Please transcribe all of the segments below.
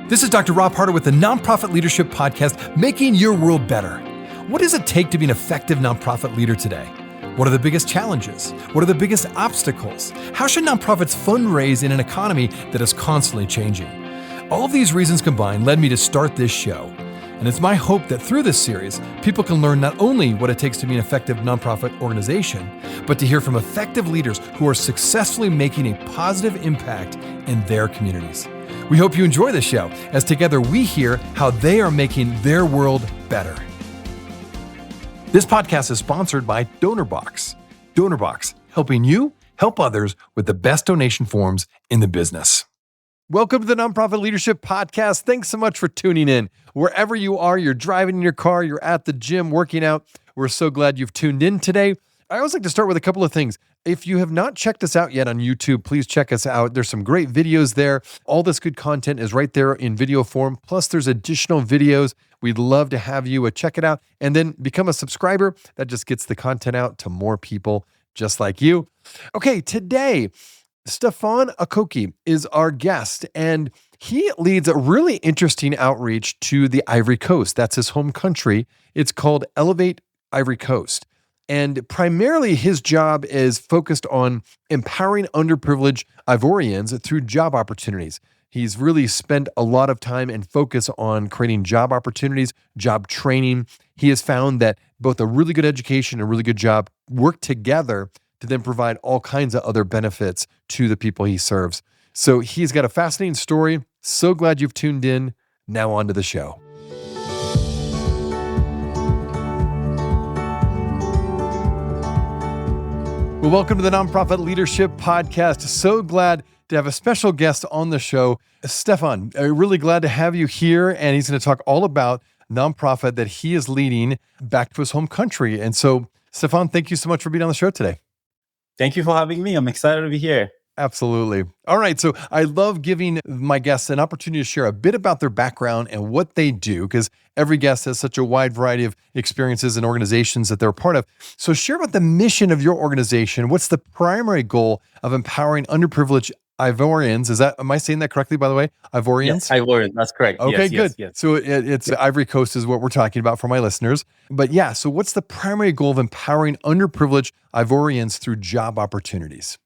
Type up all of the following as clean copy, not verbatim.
This is Dr. Rob Harter with the Nonprofit Leadership Podcast, Making Your World Better. What does it take to be an effective nonprofit leader today? What are the biggest challenges? What are the biggest obstacles? How should nonprofits fundraise in an economy that is constantly changing? All of these reasons combined led me to start this show. And it's my hope that through this series, people can learn not only what it takes to be an effective nonprofit organization, but to hear from effective leaders who are successfully making a positive impact in their communities. We hope you enjoy the show as together we hear how they are making their world better. This podcast is sponsored by DonorBox. DonorBox, helping you help others with the best donation forms in the business. Welcome to the Nonprofit Leadership Podcast. Thanks so much for tuning in. Wherever you are, you're driving in your car, you're at the gym, working out. We're so glad you've tuned in today. I always like to start with a couple of things. If you have not checked us out yet on YouTube, please check us out. There's some great videos there. All this good content is right there in video form. Plus, there's additional videos. We'd love to have you check it out and then become a subscriber. That just gets the content out to more people just like you. Okay, today, Stephane Aoki is our guest, and he leads a really interesting outreach to the Ivory Coast. That's his home country. It's called Elevate Ivory Coast. And primarily his job is focused on empowering underprivileged Ivorians through job opportunities. He's really spent a lot of time and focus on creating job opportunities, job training. He has found that both a really good education and a really good job work together to then provide all kinds of other benefits to the people he serves. So he's got a fascinating story. So glad you've tuned in. Now on to the show. Well, welcome to the Nonprofit Leadership Podcast. So glad to have a special guest on the show. Stephane, really glad to have you here. And he's going to talk all about nonprofit that he is leading back to his home country. And so, Stephane, thank you so much for being on the show today. Thank you for having me. I'm excited to be here. Absolutely. All right. So I love giving my guests an opportunity to share a bit about their background and what they do, because every guest has such a wide variety of experiences and organizations that they're a part of. So share about the mission of your organization. What's the primary goal of empowering underprivileged Ivorians? Am I saying that correctly, by the way? Ivorians? Yes, Ivorians. That's correct. Okay, yes, good. Yes. So it's Ivory Coast is what we're talking about for my listeners. But yeah, so what's the primary goal of empowering underprivileged Ivorians through job opportunities?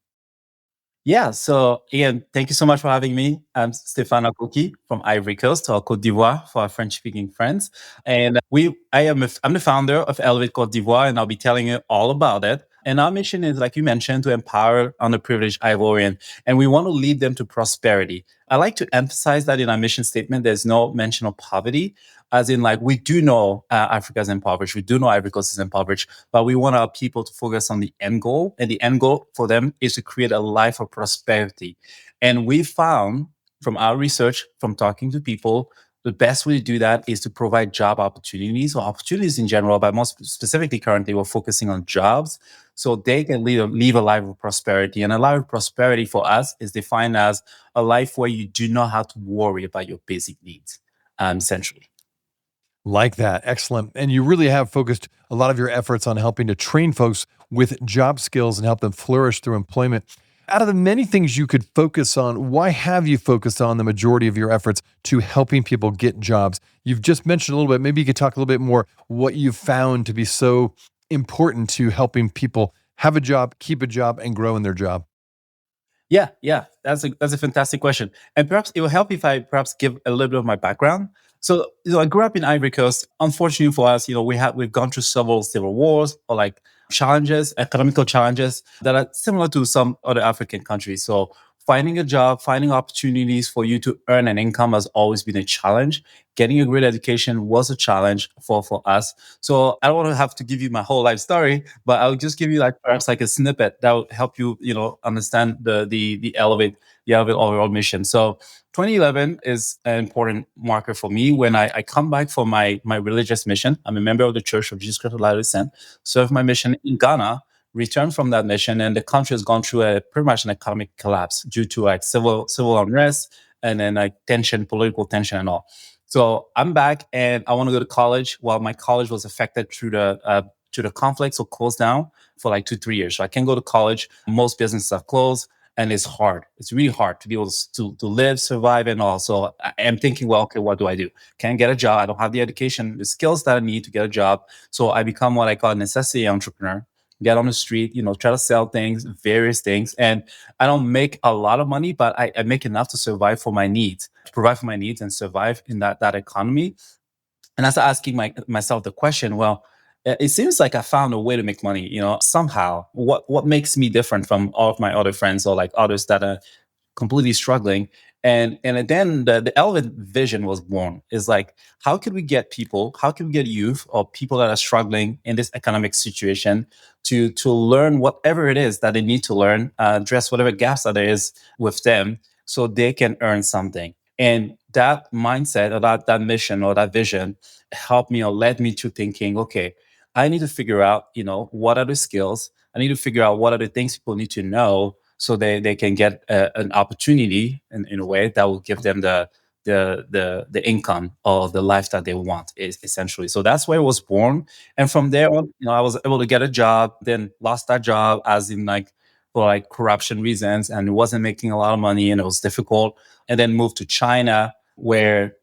Yeah. So again, thank you so much for having me. I'm Stephane Aoki from Ivory Coast, or Côte d'Ivoire for our French-speaking friends. And I'm the founder of Elevate Côte d'Ivoire, and I'll be telling you all about it. And our mission is, like you mentioned, to empower underprivileged Ivorian, and we want to lead them to prosperity. I like to emphasize that in our mission statement, there's no mention of poverty, as in, like, we do know Africa is impoverished, we do know Ivory Coast is impoverished, but we want our people to focus on the end goal, and the end goal for them is to create a life of prosperity. And we found from our research, from talking to people, the best way to do that is to provide job opportunities, or opportunities in general, but most specifically currently we're focusing on jobs, so they can live a life of prosperity. And a life of prosperity for us is defined as a life where you do not have to worry about your basic needs, essentially. Like that. Excellent. And you really have focused a lot of your efforts on helping to train folks with job skills and help them flourish through employment. Out of the many things you could focus on, why have you focused on the majority of your efforts to helping people get jobs? You've just mentioned a little bit. Maybe you could talk a little bit more what you've found to be so important to helping people have a job, keep a job, and grow in their job. Yeah, that's a fantastic question. And perhaps it will help if I perhaps give a little bit of my background. So, I grew up in Ivory Coast. Unfortunately for us, we've gone through several civil wars, or like challenges, economical challenges that are similar to some other African countries. So finding a job, finding opportunities for you to earn an income has always been a challenge. Getting a great education was a challenge for us. So I don't want to have to give you my whole life story, but I'll just give you perhaps a snippet that will help you, understand the Elevate overall mission. So 2011 is an important marker for me when I come back from my religious mission. I'm a member of the Church of Jesus Christ of Latter-day Saints, served my mission in Ghana, returned from that mission, and the country has gone through pretty much an economic collapse due to civil unrest and then tension, political tension and all. So I'm back and I want to go to college. While my college was affected through the conflict, so closed down for 2-3 years. So I can't go to college. Most businesses are closed. and it's hard. It's really hard to be able to live, survive, and also I am thinking, well, okay, what do I do? Can't get a job. I don't have the education, the skills that I need to get a job. So I become what I call a necessity entrepreneur. Get on the street, try to sell things, various things, and I don't make a lot of money, but I make enough to survive for my needs, to provide for my needs and survive in that economy. And I started asking myself the question, well, it seems like I found a way to make money, somehow. What makes me different from all of my other friends or like others that are completely struggling? And then the Elevate vision was born. Is like, how could we get people, how can we get youth or people that are struggling in this economic situation to learn whatever it is that they need to learn, address whatever gaps that there is with them, so they can earn something. And that mindset or that mission or that vision helped me or led me to thinking, okay, I need to figure out, what are the skills? I need to figure out what are the things people need to know so they can get an opportunity in a way that will give them the income or the life that they want, is essentially. So that's where it was born. And from there on, I was able to get a job, then lost that job as in like for like corruption reasons, and it wasn't making a lot of money and it was difficult. And then moved to China, where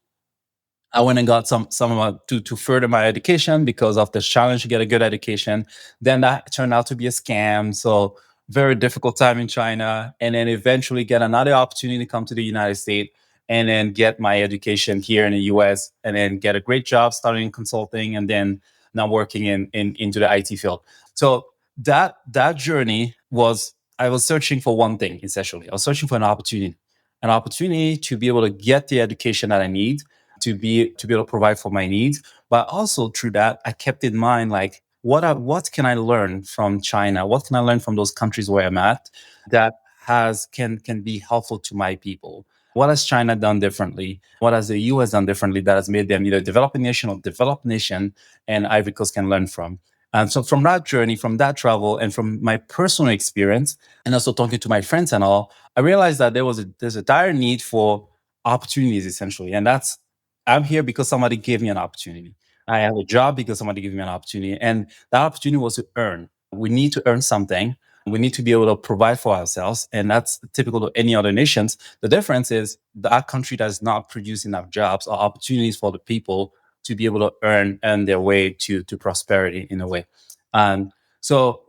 I went and got some to further my education because of the challenge to get a good education. Then that turned out to be a scam. So very difficult time in China, and then eventually get another opportunity to come to the United States and then get my education here in the US, and then get a great job starting in consulting, and then now working into the IT field. So that journey was, I was searching for one thing essentially. I was searching for an opportunity to be able to get the education that I need to be able to provide for my needs. But also through that, I kept in mind like what can I learn from China? What can I learn from those countries where I'm at that has can be helpful to my people? What has China done differently? What has the US done differently that has made them either developing nation or developed nation, and Ivory Coast can learn from? And so from that journey, from that travel, and from my personal experience, and also talking to my friends and all, I realized that there's a dire need for opportunities essentially. And that's, I'm here because somebody gave me an opportunity. I have a job because somebody gave me an opportunity. And that opportunity was to earn. We need to earn something. We need to be able to provide for ourselves. And that's typical of any other nations. The difference is that country does not produce enough jobs or opportunities for the people to be able to earn their way to prosperity in a way. And so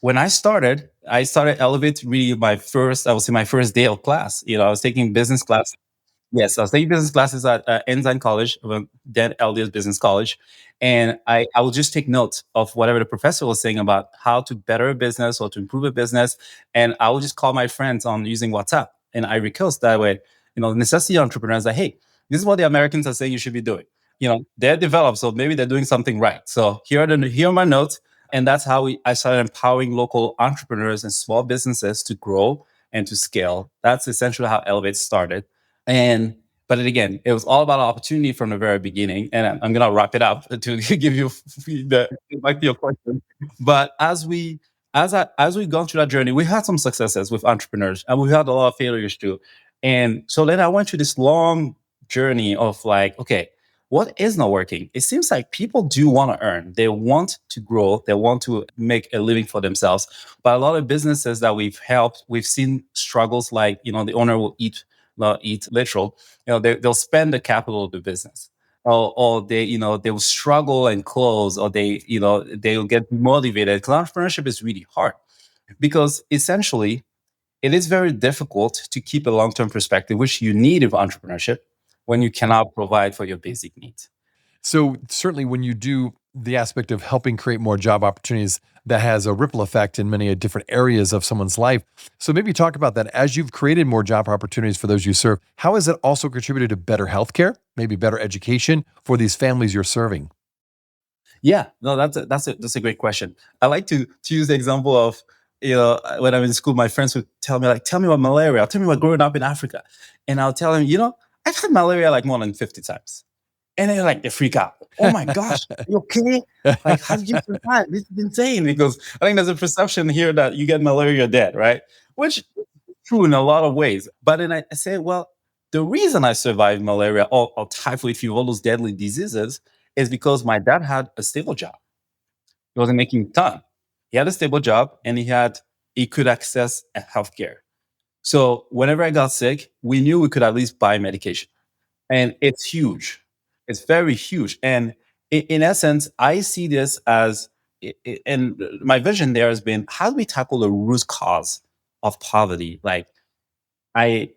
when I started Elevate really my first, I would say my first day of class. I was taking business class. Yes, I was taking business classes at Ensign College, then LDS Business College, and I would just take notes of whatever the professor was saying about how to better a business or to improve a business, and I would just call my friends on using WhatsApp in Ivory Coast. That way, necessity entrepreneurs like, hey, this is what the Americans are saying you should be doing. They're developed, so maybe they're doing something right. So here are my notes, and that's how I started empowering local entrepreneurs and small businesses to grow and to scale. That's essentially how Elevate started. And but again, it was all about opportunity from the very beginning. And I'm gonna wrap it up to give you the back to your question. But as we gone through that journey, we had some successes with entrepreneurs, and we had a lot of failures too. And so then I went through this long journey of like, okay, what is not working? It seems like people do want to earn, they want to grow, they want to make a living for themselves. But a lot of businesses that we've helped, we've seen struggles like, the owner will eat literal, they'll spend the capital of the business, or they will struggle and close, or they'll get motivated, because entrepreneurship is really hard, because essentially it is very difficult to keep a long-term perspective, which you need of entrepreneurship, when you cannot provide for your basic needs. So certainly when you do the aspect of helping create more job opportunities, that has a ripple effect in many different areas of someone's life. So maybe talk about that. As you've created more job opportunities for those you serve, how has it also contributed to better healthcare, maybe better education for these families you're serving? Yeah, no, that's a great question. I like to use the example of, when I'm in school, my friends would tell me like, tell me about malaria, tell me about growing up in Africa, and I'll tell them, I've had malaria like more than 50 times, and they freak out. Oh my gosh, you okay? Like, how did you survive? This is insane, because I think there's a perception here that you get malaria, you're dead, right? Which is true in a lot of ways. But then I say, well, the reason I survived malaria or typhoid fever, all those deadly diseases, is because my dad had a stable job. He wasn't making a ton. He had a stable job, and he could access healthcare. So whenever I got sick, we knew we could at least buy medication. And it's huge. It's very huge. And in essence, I see this as, and my vision there has been, how do we tackle the root cause of poverty? Like, I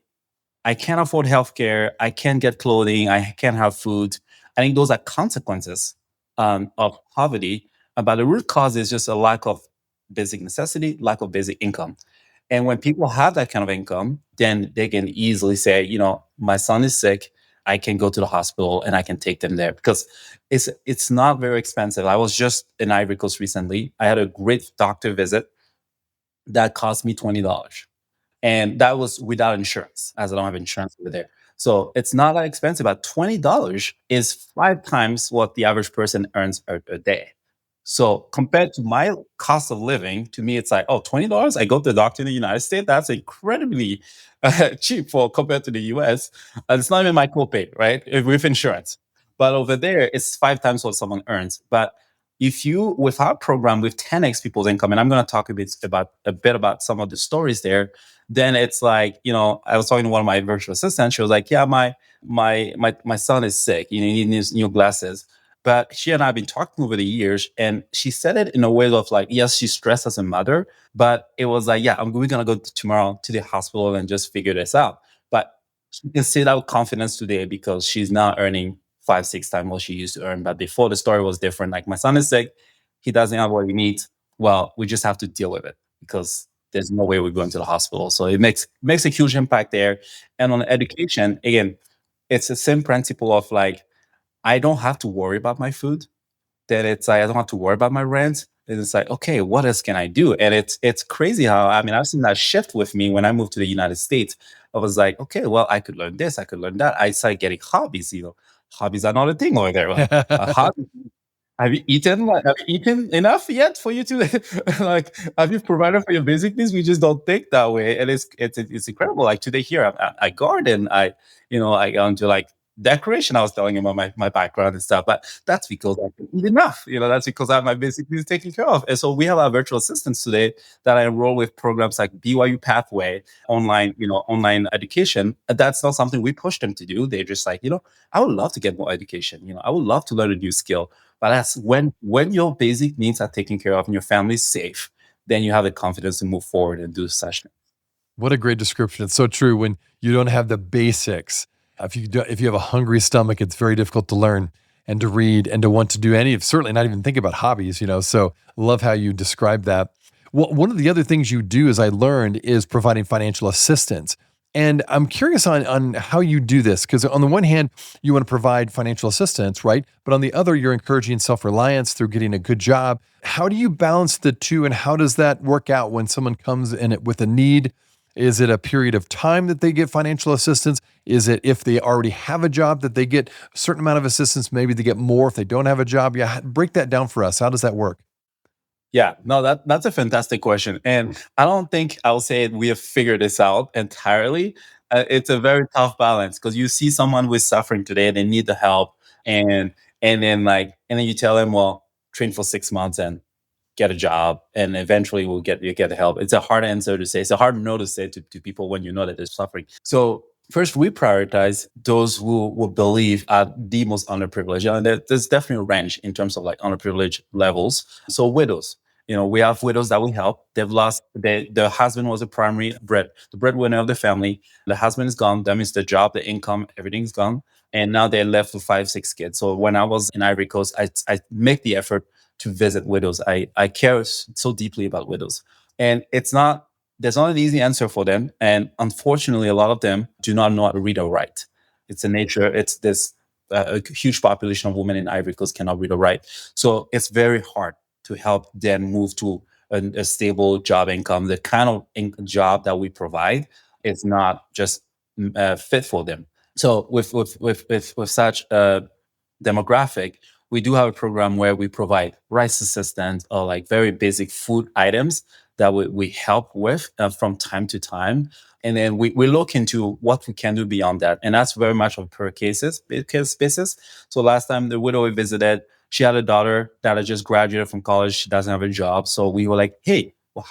I can't afford healthcare. I can't get clothing. I can't have food. I think those are consequences of poverty. But the root cause is just a lack of basic necessity, lack of basic income. And when people have that kind of income, then they can easily say, my son is sick. I can go to the hospital and I can take them there because it's not very expensive. I was just in Ivory Coast recently. I had a great doctor visit that cost me $20, and that was without insurance, as I don't have insurance over there. So it's not that expensive. But $20 is 5 times what the average person earns a day. So compared to my cost of living, to me, it's like, oh, $20. I go to the doctor in the United States. That's incredibly cheap for compared to the US. And it's not even my copay, right? With insurance. But over there, it's 5 times what someone earns. But if you, with our program, with 10x people's income, and I'm going to talk a bit about some of the stories there, then it's like, I was talking to one of my virtual assistants. She was like, yeah, my son is sick. He needs new glasses. But she and I have been talking over the years, and she said it in a way of like, yes, she's stressed as a mother, but it was like, yeah, we're gonna go tomorrow to the hospital and just figure this out. But she can say that with confidence today because she's now earning 5, 6 times what she used to earn. But before, the story was different. Like, my son is sick, he doesn't have what he needs. Well, we just have to deal with it because there's no way we're going to the hospital. So it makes a huge impact there. And on education, again, it's the same principle of like, I don't have to worry about my food. Then it's like I don't have to worry about my rent. And it's like, okay, what else can I do? And it's crazy how, I mean, I've seen that shift with me when I moved to the United States. I was like, okay, well, I could learn this, I could learn that. I started getting hobbies. Hobbies are not a thing over there. Like, hobby, have you eaten enough yet for you to like? Have you provided for your basic needs? We just don't think that way, and it's incredible. Like today here, I garden. I go into like decoration. I was telling him about my background and stuff, but that's because I can eat enough. That's because I have my basic needs taken care of. And so we have our virtual assistants today that I enroll with programs like BYU Pathway, online education. And that's not something we push them to do. They're just like, I would love to get more education. I would love to learn a new skill. But that's when your basic needs are taken care of and your family's safe, then you have the confidence to move forward and do such. What a great description. It's so true. When you don't have the basics, if you have a hungry stomach, it's very difficult to learn and to read and to want to do any of, certainly not even think about hobbies, So love how you describe that. Well, one of the other things you do, as I learned, is providing financial assistance. And I'm curious on how you do this, because on the one hand, you want to provide financial assistance, right? But on the other, you're encouraging self-reliance through getting a good job. How do you balance the two, and how does that work out when someone comes in it with a need? Is it a period of time that they get financial assistance? Is it if they already have a job that they get a certain amount of assistance? Maybe they get more if they don't have a job. Yeah, break that down for us. How does that work? Yeah, no, that's a fantastic question, and I don't think I'll say we have figured this out entirely. It's a very tough balance because you see someone who is suffering today, they need the help, and and then you tell them, well, train for 6 months and get a job, and eventually you get the help. It's a hard answer to say. It's a hard no to say to people when you know that they're suffering. So first, we prioritize those who believe are the most underprivileged, and there's definitely a range in terms of like underprivileged levels. So widows, we have widows that we help. They've lost the husband was a the breadwinner of the family. The husband is gone. That means the job, the income, everything's gone, and now they're left with 5, 6 kids. So when I was in Ivory Coast, I make the effort to visit widows. I care so deeply about widows, and there's not an easy answer for them. And unfortunately, a lot of them do not know how to read or write. It's a nature. It's this a huge population of women in Ivory Coast cannot read or write. So it's very hard to help them move to a stable job income. The kind of job that we provide is not just fit for them. So with such demographic, we do have a program where we provide rice assistance or like very basic food items that we help with from time to time. And then we look into what we can do beyond that. And that's very much of per case basis. So last time the widow we visited, she had a daughter that had just graduated from college. She doesn't have a job. So we were like, hey, well,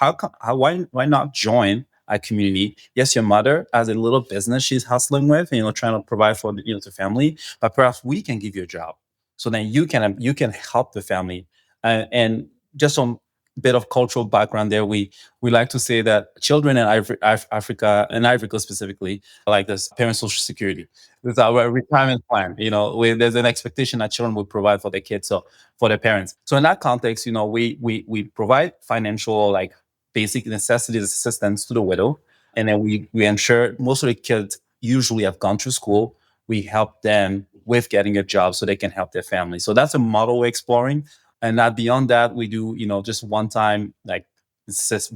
why not join our community. Yes, your mother has a little business she's hustling with, trying to provide for the family, but perhaps we can give you a job, so then you can help the family. And just some bit of cultural background there, we like to say that children in Africa, and Ivory Coast specifically, like this parent social security. This is our retirement plan. There's an expectation that children will provide for their kids, so for their parents. So in that context, we provide financial, like, basic necessities assistance to the widow, and then we ensure most of the kids usually have gone through school. We help them with getting a job so they can help their family. So that's a model we're exploring. And not beyond that, we do, just one time, like,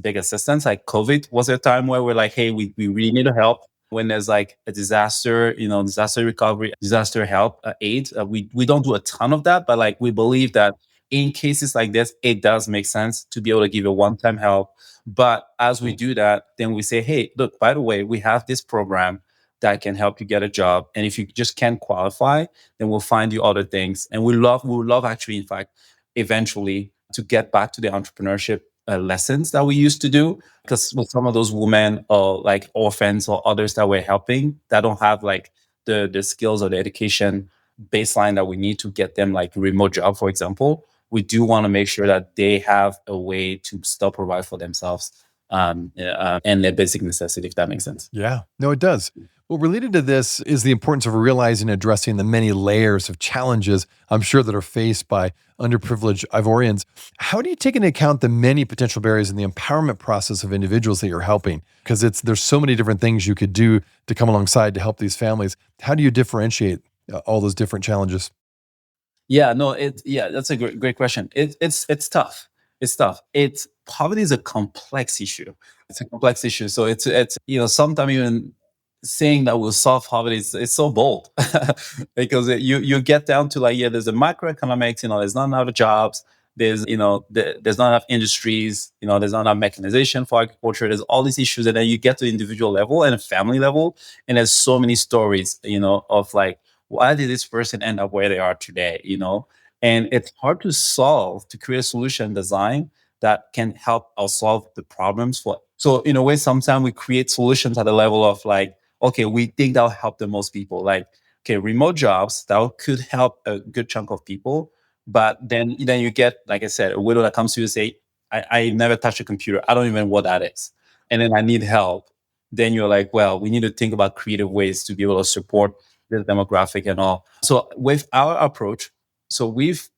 big assistance. Like COVID was a time where we're like, hey, we really need help when there's like a disaster, disaster recovery, disaster help, aid. We don't do a ton of that, but like we believe that in cases like this, it does make sense to be able to give a one-time help. But as we do that, then we say, hey, look, by the way, we have this program that can help you get a job. And if you just can't qualify, then we'll find you other things. And we would love actually, in fact, eventually to get back to the entrepreneurship lessons that we used to do. Because with some of those women, or like orphans or others that we're helping, that don't have like the skills or the education baseline that we need to get them like a remote job, for example, we do want to make sure that they have a way to still provide for themselves, and their basic necessity, if that makes sense. Yeah, no, it does. Well, related to this is the importance of realizing and addressing the many layers of challenges I'm sure that are faced by underprivileged Ivorians. How do you take into account the many potential barriers in the empowerment process of individuals that you're helping? Because there's so many different things you could do to come alongside to help these families. How do you differentiate all those different challenges? Yeah, no, that's a great question. It's tough. It's tough. It's Poverty is a complex issue. It's a complex issue. So it's sometimes even saying that we'll solve poverty is it's so bold because you get down to like, yeah, there's a macroeconomics. There's not enough jobs. There's not enough industries. There's not enough mechanization for agriculture. There's all these issues, and then you get to the individual level and a family level, and there's so many stories, of like, why did this person end up where they are today? And it's hard to create a solution design that can help us solve the problems for. So in a way, sometimes we create solutions at the level of like, okay, we think that'll help the most people. Like, okay, remote jobs that could help a good chunk of people. But then you get, like I said, a widow that comes to you and say, I never touched a computer. I don't even know what that is. And then I need help. Then you're like, well, we need to think about creative ways to be able to support this demographic and all. So with our approach, so we've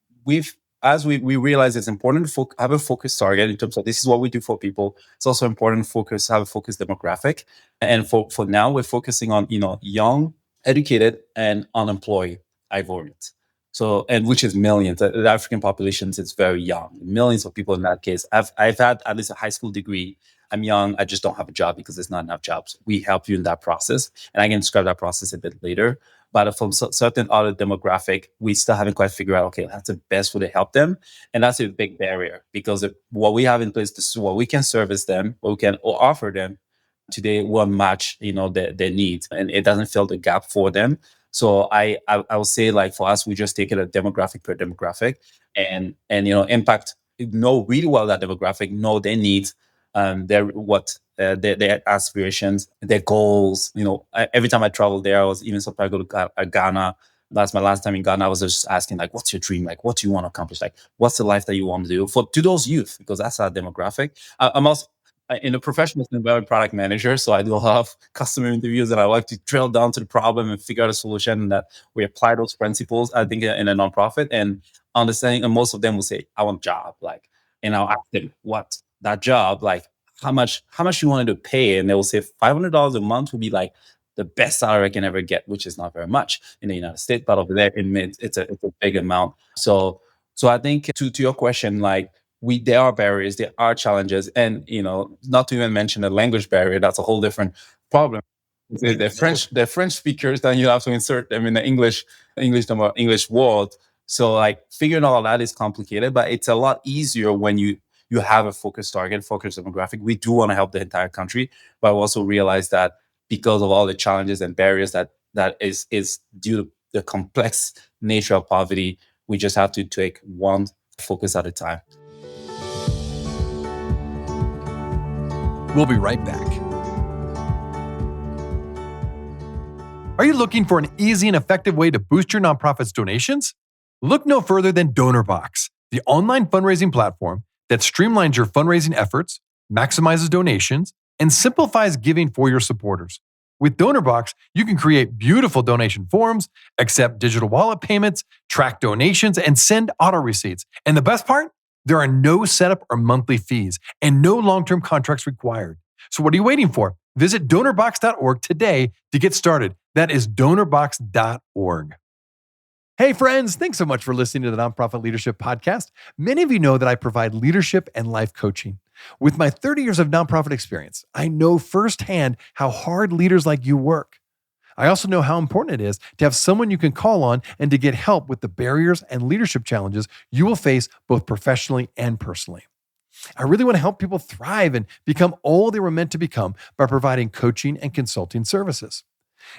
as we realize it's important to have a focused target in terms of this is what we do for people. It's also important to have a focused demographic. And for now, we're focusing on young, educated, and unemployed Ivorians. So, and which is millions. The African populations is very young. Millions of people in that case. I've had at least a high school degree. I'm young. I just don't have a job because there's not enough jobs. We help you in that process, and I can describe that process a bit later. But from certain other demographic, we still haven't quite figured out, okay, that's the best way to help them. And that's a big barrier because what we have in place, this is what we can service them, what we can offer them today will match, their needs, and it doesn't fill the gap for them. So I will say, like, for us, we just take it a demographic per demographic, and impact, know really well that demographic, know their needs, their aspirations, their goals. Every time I travel there, I was even surprised to go to Ghana. That's my last time in Ghana. I was just asking, like, what's your dream? Like, what do you want to accomplish? Like, what's the life that you want to do to those youth? Because that's our demographic. I'm also in a professional environment product manager, so I do a lot of customer interviews, and I like to drill down to the problem and figure out a solution, and that we apply those principles. I think in a nonprofit, and understanding, and most of them will say, "I want a job," like, and I'll ask them, "What that job like?" How much you wanted to pay, and they will say $500 a month would be like the best salary I can ever get, which is not very much in the United States, but over there it's a big amount. So I think to your question, like, there are barriers, there are challenges, and not to even mention the language barrier. That's a whole different problem. They're French speakers, then you have to insert them in the English world. So like figuring all that is complicated, but it's a lot easier when you have a focused target, focused demographic. We do want to help the entire country, but we also realize that because of all the challenges and barriers that is due to the complex nature of poverty, we just have to take one focus at a time. We'll be right back. Are you looking for an easy and effective way to boost your nonprofit's donations? Look no further than DonorBox, the online fundraising platform that streamlines your fundraising efforts, maximizes donations, and simplifies giving for your supporters. With DonorBox, you can create beautiful donation forms, accept digital wallet payments, track donations, and send auto receipts. And the best part? There are no setup or monthly fees and no long-term contracts required. So what are you waiting for? Visit donorbox.org today to get started. That is donorbox.org. Hey friends, thanks so much for listening to the Nonprofit Leadership Podcast. Many of you know that I provide leadership and life coaching. With my 30 years of nonprofit experience, I know firsthand how hard leaders like you work. I also know how important it is to have someone you can call on and to get help with the barriers and leadership challenges you will face both professionally and personally. I really want to help people thrive and become all they were meant to become by providing coaching and consulting services.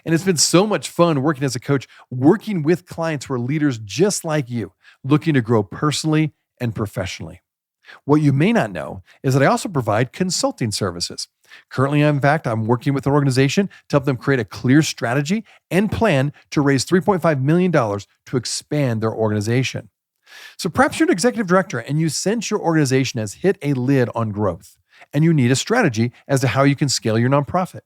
And it's been so much fun working as a coach, working with clients who are leaders just like you, looking to grow personally and professionally. What you may not know is that I also provide consulting services. Currently, in fact, I'm working with an organization to help them create a clear strategy and plan to raise $3.5 million to expand their organization. So perhaps you're an executive director and you sense your organization has hit a lid on growth and you need a strategy as to how you can scale your nonprofit.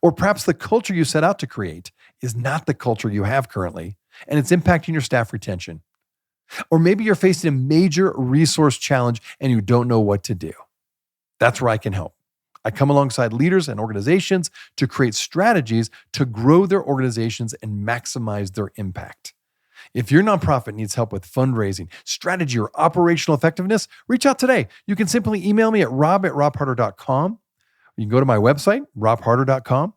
Or perhaps the culture you set out to create is not the culture you have currently and it's impacting your staff retention. Or maybe you're facing a major resource challenge and you don't know what to do. That's where I can help. I come alongside leaders and organizations to create strategies to grow their organizations and maximize their impact. If your nonprofit needs help with fundraising, strategy, or operational effectiveness, reach out today. You can simply email me at rob@robharter.com. You can go to my website, robharter.com,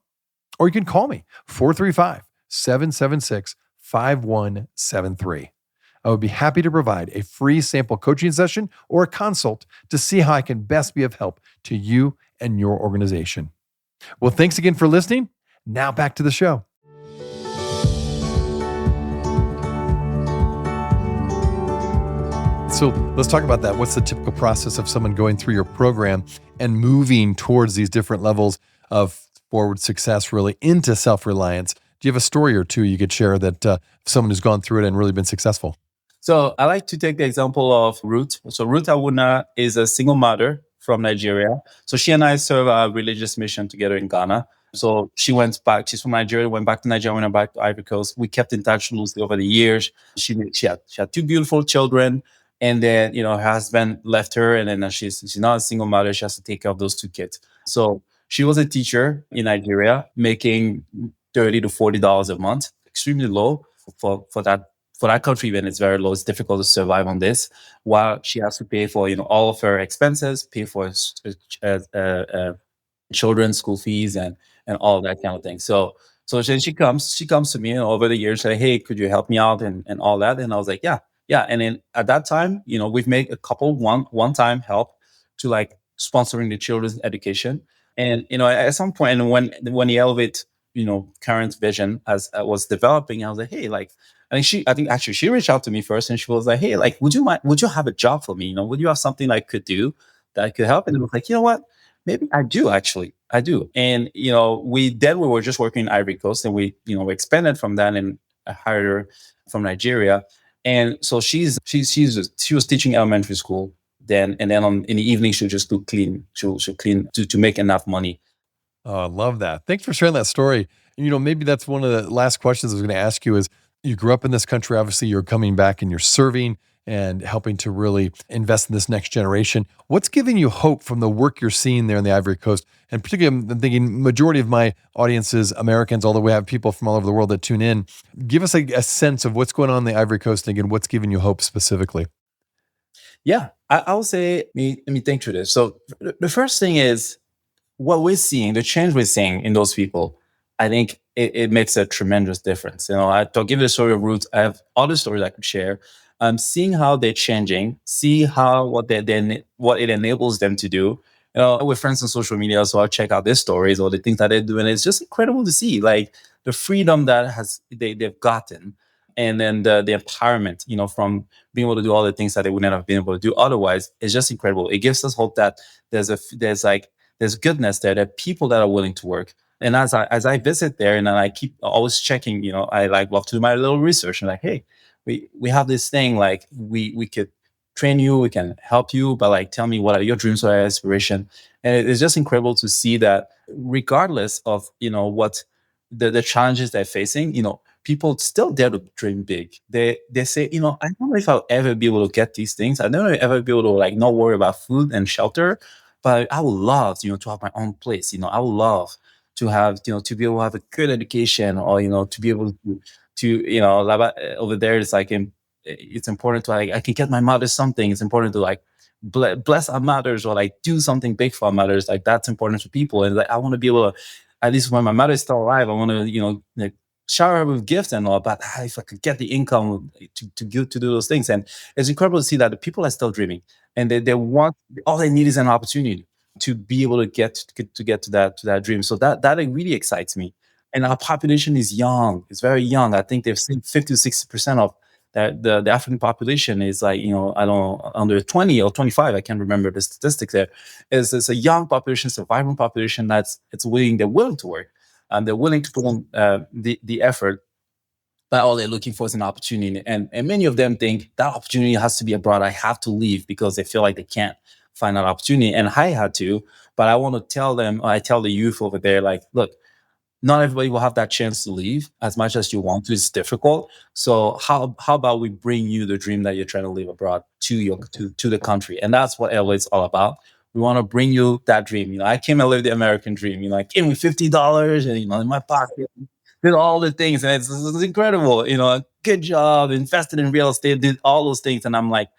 or you can call me, 435-776-5173. I would be happy to provide a free sample coaching session or a consult to see how I can best be of help to you and your organization. Well, thanks again for listening. Now back to the show. So let's talk about that. What's the typical process of someone going through your program and moving towards these different levels of forward success, really into self-reliance? Do you have a story or two you could share that someone who's gone through it and really been successful? So I like to take the example of Ruth. So Ruth Awuna is a single mother from Nigeria. So she and I serve a religious mission together in Ghana. So she went back, she's from Nigeria, went back to Nigeria, went back to Ivory Coast. We kept in touch loosely over the years. She had two beautiful children. And then, her husband left her, and then she's not a single mother. She has to take care of those two kids. So she was a teacher in Nigeria, making $30 to $40 a month, extremely low for that country. Even it's very low. It's difficult to survive on this, while she has to pay for all of her expenses, pay for children's school fees and all that kind of thing. So then she comes to me over the years, say, hey, could you help me out and all that? And I was like, yeah. And then at that time, we've made a couple one-time help to like sponsoring the children's education. And, at some point, and when the Elevate, current vision as was developing, I was like, hey, like, I think actually she reached out to me first and she was like, hey, like, would you have a job for me? Would you have something I could do that could help? And it was like, you know what? Maybe I do, actually. I do. And, we were just working in Ivory Coast and we expanded from that and hired her from Nigeria. And so she was teaching elementary school then, and then in the evening she'll just do clean. She'll clean to make enough money. Oh, I love that. Thanks for sharing that story. Maybe that's one of the last questions I was going to ask you is, you grew up in this country, obviously you're coming back and you're serving and helping to really invest in this next generation. What's giving you hope from the work you're seeing there in the Ivory Coast? And particularly, I'm thinking majority of my audience is Americans, although we have people from all over the world that tune in. Give us a sense of what's going on in the Ivory Coast, and again, what's giving you hope specifically? Yeah, I would say, let me think through this. So the first thing is what we're seeing, the change we're seeing in those people. I think it makes a tremendous difference. I'll give you the story of Ruth. I have other stories I could share. Seeing how they're changing, see how what it enables them to do. With friends on social media, so I'll check out their stories or the things that they're doing. It's just incredible to see, like the freedom that they've gotten, and then the empowerment, from being able to do all the things that they would not have been able to do otherwise. It's just incredible. It gives us hope that there's goodness there. There are people that are willing to work. And as I visit there, and then I keep always checking, I like love to do my little research and like, hey, we have this thing, like we could train you, we can help you, but like tell me what are your dreams, what are your aspiration. And it's just incredible to see that regardless of what the challenges they're facing, people still dare to dream big. They say, I don't know if I'll ever be able to get these things. I don't know if I'll ever be able to like not worry about food and shelter, but I would love, to have my own place. I would love to have, to be able to have a good education, or to be able over there. It's like it's important to like I can get my mother something. It's important to like bless our mothers, or like do something big for our mothers. Like that's important to people, and like I want to be able to, at least when my mother is still alive, I want to like, shower her with gifts and all. But if I could get the income to do those things, and it's incredible to see that the people are still dreaming, and they want, all they need is an opportunity to be able to get to that dream. So that like, really excites me. And our population is young; it's very young. I think they've seen 50 to 60% of that the African population is like, I don't under 20 or 25. I can't remember the statistics there. It's a young population, it's a vibrant population they're willing to work, and they're willing to put on the effort. But all they're looking for is an opportunity. And many of them think that opportunity has to be abroad. I have to leave because they feel like they can't find that opportunity. And I had to, but I want to tell them, I tell the youth over there, like, look, not everybody will have that chance to leave as much as you want to. It's difficult. So how about we bring you the dream that you're trying to live abroad to the country? And that's what Elevate's all about. We want to bring you that dream. I came and lived the American dream. I came with $50 and in my pocket, did all the things, and it's incredible. Good job, invested in real estate, did all those things, and I'm like,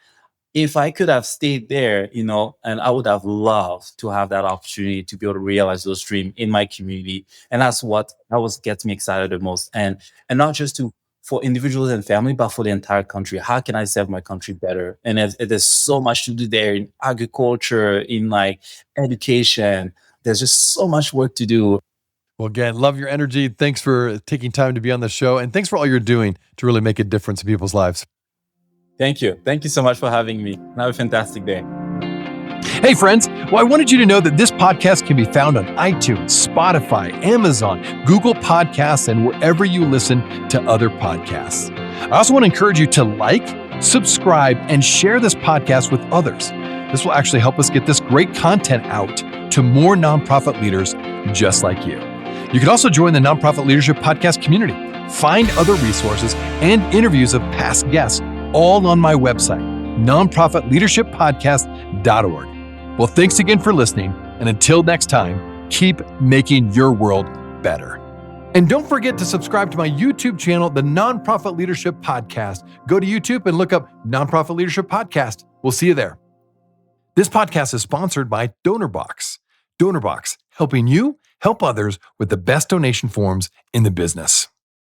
if I could have stayed there, and I would have loved to have that opportunity to be able to realize those dreams in my community. And that gets me excited the most. And not just for individuals and family, but for the entire country. How can I serve my country better? And there's so much to do there in agriculture, in like education. There's just so much work to do. Well, again, love your energy. Thanks for taking time to be on the show. And thanks for all you're doing to really make a difference in people's lives. Thank you. Thank you so much for having me. Have a fantastic day. Hey, friends. Well, I wanted you to know that this podcast can be found on iTunes, Spotify, Amazon, Google Podcasts, and wherever you listen to other podcasts. I also want to encourage you to like, subscribe, and share this podcast with others. This will actually help us get this great content out to more nonprofit leaders just like you. You can also join the Nonprofit Leadership Podcast community. Find other resources and interviews of past guests all on my website, nonprofitleadershippodcast.org. Well, thanks again for listening. And until next time, keep making your world better. And don't forget to subscribe to my YouTube channel, the Nonprofit Leadership Podcast. Go to YouTube and look up Nonprofit Leadership Podcast. We'll see you there. This podcast is sponsored by DonorBox. DonorBox, helping you help others with the best donation forms in the business.